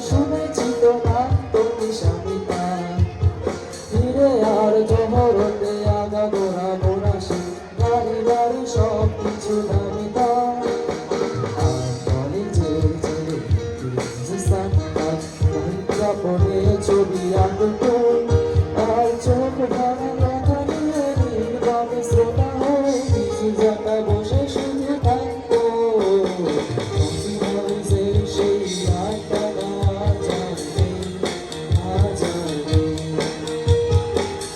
শুনেছি তোমার তুমি স্বামীতা ফিরে আর জহরতে আগা গোড়া মোরাসি বাড়ি বাড়ি সব কিছু দামিতা আর কলেজের ছেলে কাপড়ে ছবি আঁকতো আর চোখ ভাঙা কথা নিয়ে নির্বাণে শ্রোতা হয়ে কিছু জায়গা বসে শুধু থাকতো সেই রাতটা না জানতে না জানতে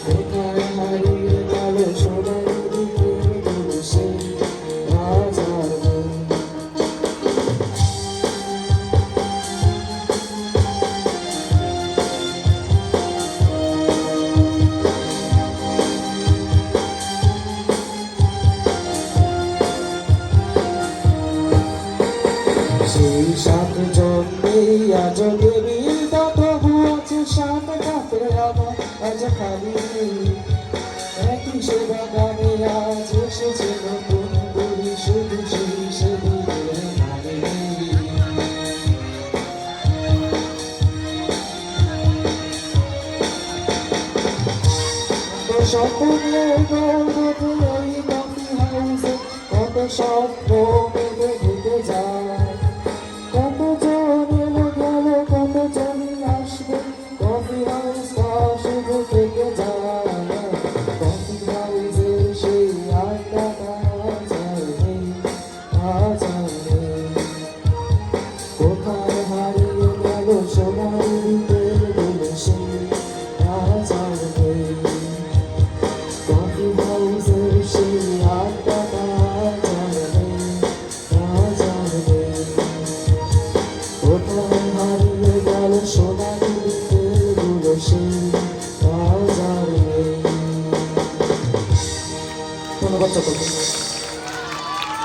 কোথায় হারিয়ে গেল সোনার দিকে সেই রাজার সেই সাত জন্মেই আজ দেবীর তবু আছে সাত কাপে আমার আজ খালি একই সে বাগানে আজ এসেছে নতুন করি শুধু সেই সেদিনের নারী কত স্বপ্নের গৌরবে ওই কফি হাউসে কত স্বপ্ন